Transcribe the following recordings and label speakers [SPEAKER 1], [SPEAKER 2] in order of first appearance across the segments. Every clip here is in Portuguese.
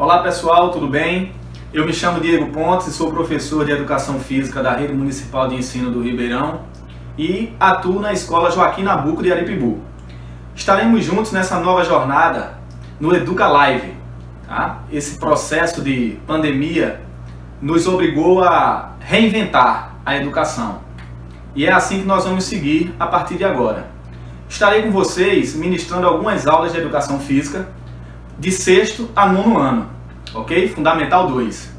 [SPEAKER 1] Olá pessoal, tudo bem? Eu me chamo Diego Pontes e sou professor de Educação Física da Rede Municipal de Ensino do Ribeirão e atuo na Escola Joaquim Nabuco de Aripibu. Estaremos juntos nessa nova jornada no Educa Live. Tá? Esse processo de pandemia nos obrigou a reinventar a educação e é assim que nós vamos seguir a partir de agora. Estarei com vocês ministrando algumas aulas de Educação Física de 6º a 9º ano, ok? Fundamental 2.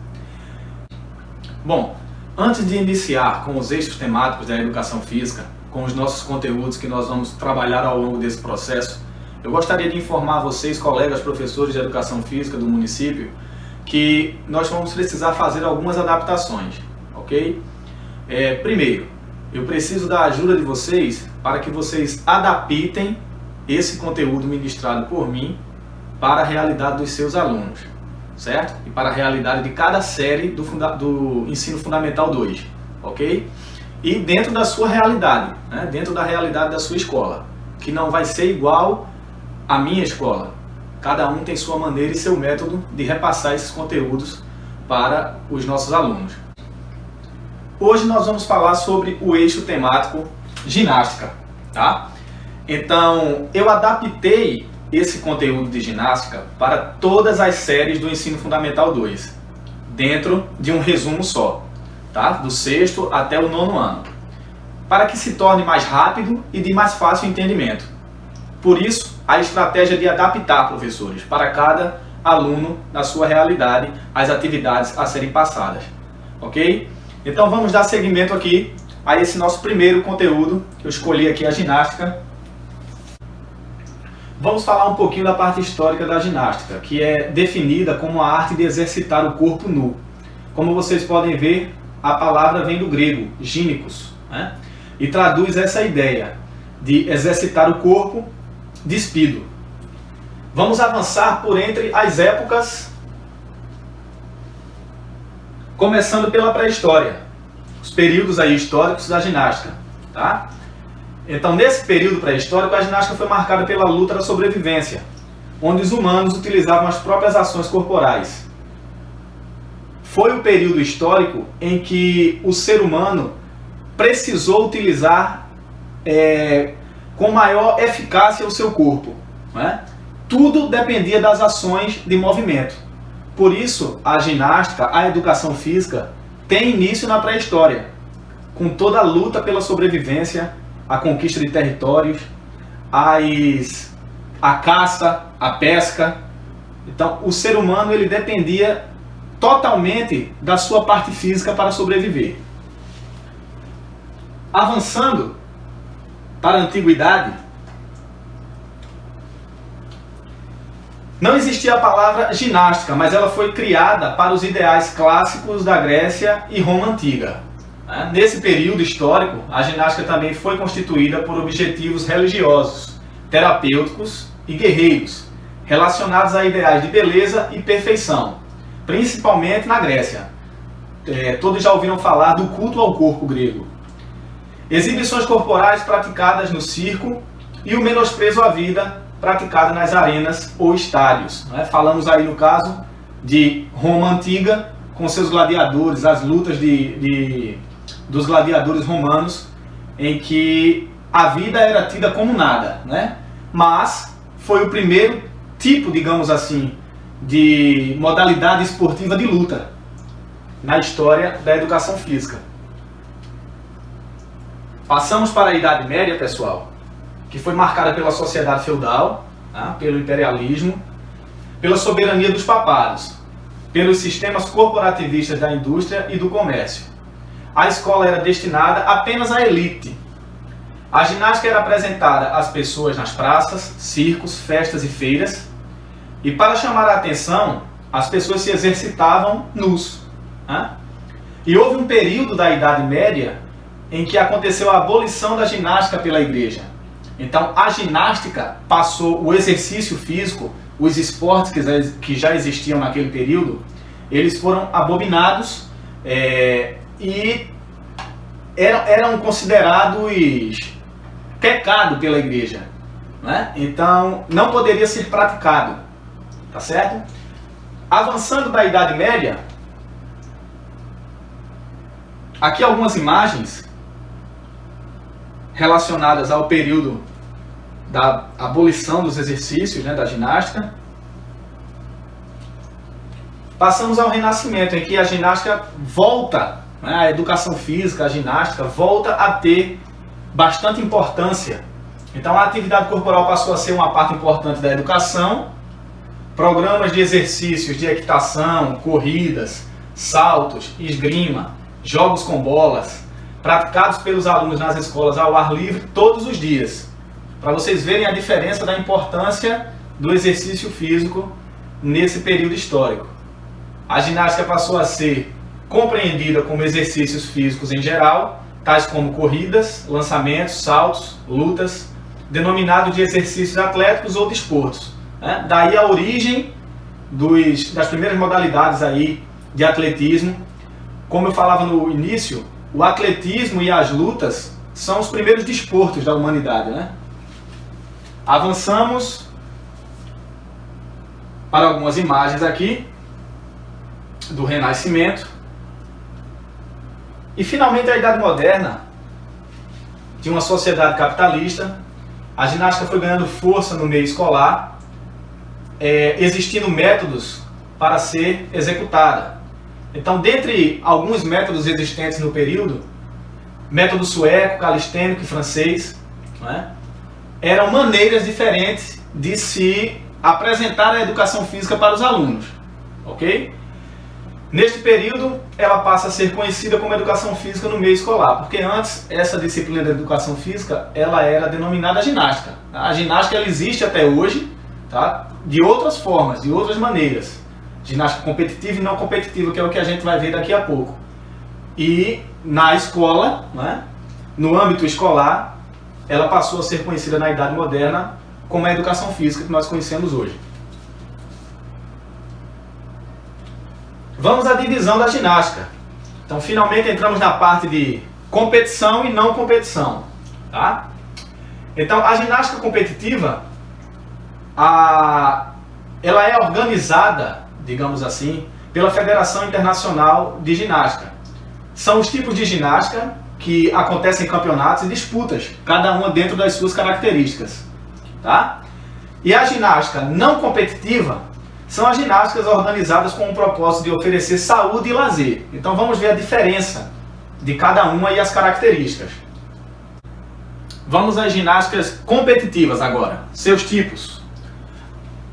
[SPEAKER 1] Bom, antes de iniciar com os eixos temáticos da Educação Física, com os nossos conteúdos que nós vamos trabalhar ao longo desse processo, eu gostaria de informar vocês, colegas professores de Educação Física do município, que nós vamos precisar fazer algumas adaptações, ok? Primeiro, eu preciso da ajuda de vocês para que vocês adaptem esse conteúdo ministrado por mim para a realidade dos seus alunos, certo? E para a realidade de cada série do Ensino Fundamental 2, ok? E dentro da sua realidade, né? Dentro da realidade da sua escola, que não vai ser igual à minha escola. Cada um tem sua maneira e seu método de repassar esses conteúdos para os nossos alunos. Hoje nós vamos falar sobre o eixo temático ginástica, tá? Então, eu adaptei esse conteúdo de ginástica para todas as séries do Ensino Fundamental 2, dentro de um resumo só, tá? Do 6º até o 9º ano, para que se torne mais rápido e de mais fácil entendimento. Por isso, a estratégia de adaptar, professores, para cada aluno, na sua realidade, as atividades a serem passadas, ok? Então vamos dar seguimento aqui a esse nosso primeiro conteúdo, que eu escolhi aqui a ginástica. Vamos falar um pouquinho da parte histórica da ginástica, que é definida como a arte de exercitar o corpo nu. Como vocês podem ver, a palavra vem do grego, gínicos, né? E traduz essa ideia de exercitar o corpo despido. Vamos avançar por entre as épocas, começando pela pré-história, os períodos aí históricos da ginástica, tá? Então, nesse período pré-histórico, a ginástica foi marcada pela luta da sobrevivência, onde os humanos utilizavam as próprias ações corporais. Foi o período histórico em que o ser humano precisou utilizar com maior eficácia o seu corpo, né? Tudo dependia das ações de movimento. Por isso, a ginástica, a educação física, tem início na pré-história, com toda a luta pela sobrevivência, a conquista de territórios, a caça, a pesca. Então, o ser humano ele dependia totalmente da sua parte física para sobreviver. Avançando para a antiguidade, não existia a palavra ginástica, mas ela foi criada para os ideais clássicos da Grécia e Roma Antiga. Nesse período histórico, a ginástica também foi constituída por objetivos religiosos, terapêuticos e guerreiros, relacionados a ideais de beleza e perfeição, principalmente na Grécia. Todos já ouviram falar do culto ao corpo grego. Exibições corporais praticadas no circo e o menosprezo à vida praticado nas arenas ou estádios. Falamos aí no caso de Roma Antiga, com seus gladiadores, as lutas dos gladiadores romanos, em que a vida era tida como nada, né? Mas foi o primeiro tipo, digamos assim, de modalidade esportiva de luta na história da educação física. Passamos para a Idade Média, pessoal, que foi marcada pela sociedade feudal, tá? Pelo imperialismo, pela soberania dos papados, pelos sistemas corporativistas da indústria e do comércio. A escola era destinada apenas à elite. A ginástica era apresentada às pessoas nas praças, circos, festas e feiras. E para chamar a atenção, as pessoas se exercitavam nus, né? E houve um período da Idade Média em que aconteceu a abolição da ginástica pela igreja. Então a ginástica passou, o exercício físico, os esportes que já existiam naquele período, eles foram abominados e eram considerados pecado pela igreja, né? Então não poderia ser praticado, tá certo? Avançando da Idade Média, aqui algumas imagens relacionadas ao período da abolição dos exercícios, da ginástica. Passamos ao Renascimento, em que a ginástica volta, a educação física, a ginástica, volta a ter bastante importância. Então a atividade corporal passou a ser uma parte importante da educação. Programas de exercícios de equitação, corridas, saltos, esgrima, jogos com bolas, praticados pelos alunos nas escolas ao ar livre todos os dias. Para vocês verem a diferença da importância do exercício físico nesse período histórico. A ginástica passou a ser compreendida como exercícios físicos em geral, tais como corridas, lançamentos, saltos, lutas, denominado de exercícios atléticos ou desportos. Daí a origem das primeiras modalidades aí de atletismo. Como eu falava no início, o atletismo e as lutas são os primeiros desportos da humanidade. Avançamos para algumas imagens aqui do Renascimento. E finalmente a Idade Moderna, de uma sociedade capitalista. A ginástica foi ganhando força no meio escolar, existindo métodos para ser executada. Então, dentre alguns métodos existentes no período, método sueco, calistênico e francês, eram maneiras diferentes de se apresentar a educação física para os alunos. Ok? Neste período, ela passa a ser conhecida como educação física no meio escolar, porque antes essa disciplina da educação física ela era denominada ginástica. A ginástica ela existe até hoje, de outras formas, de outras maneiras. Ginástica competitiva e não competitiva, que é o que a gente vai ver daqui a pouco. E na escola, no âmbito escolar, ela passou a ser conhecida na Idade Moderna como a educação física que nós conhecemos hoje. Vamos à divisão da ginástica. Então, finalmente entramos na parte de competição e não competição. Então, a ginástica competitiva, ela é organizada, digamos assim, pela Federação Internacional de Ginástica. São os tipos de ginástica que acontecem em campeonatos e disputas, cada uma dentro das suas características. E a ginástica não competitiva são as ginásticas organizadas com o propósito de oferecer saúde e lazer. Então vamos ver a diferença de cada uma e as características. Vamos às ginásticas competitivas agora, seus tipos.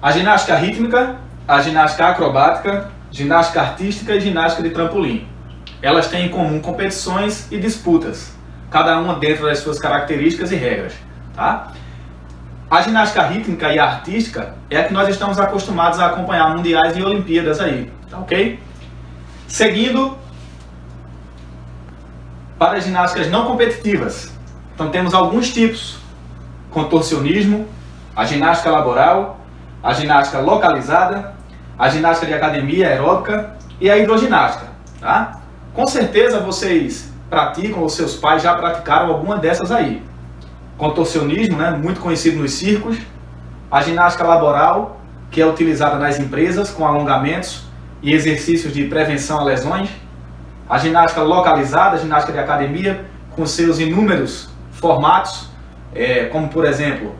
[SPEAKER 1] A ginástica rítmica, a ginástica acrobática, ginástica artística e ginástica de trampolim. Elas têm em comum competições e disputas, cada uma dentro das suas características e regras. A ginástica rítmica e a artística é a que nós estamos acostumados a acompanhar mundiais e Olimpíadas aí, ok? Seguindo para as ginásticas não competitivas. Então temos alguns tipos: contorcionismo, a ginástica laboral, a ginástica localizada, a ginástica de academia aeróbica e a hidroginástica. Com certeza vocês praticam ou seus pais já praticaram alguma dessas aí. Contorcionismo, muito conhecido nos circos. A ginástica laboral, que é utilizada nas empresas com alongamentos e exercícios de prevenção a lesões. A ginástica localizada, a ginástica de academia, com seus inúmeros formatos, como por exemplo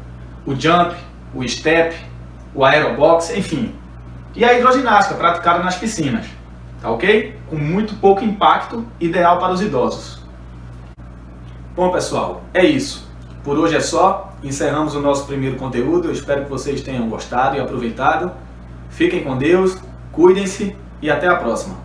[SPEAKER 1] o jump, o step, o aerobox, enfim. E a hidroginástica, praticada nas piscinas, ok? Com muito pouco impacto, ideal para os idosos. Bom pessoal, é isso. Por hoje é só, encerramos o nosso primeiro conteúdo. Eu espero que vocês tenham gostado e aproveitado. Fiquem com Deus, cuidem-se e até a próxima.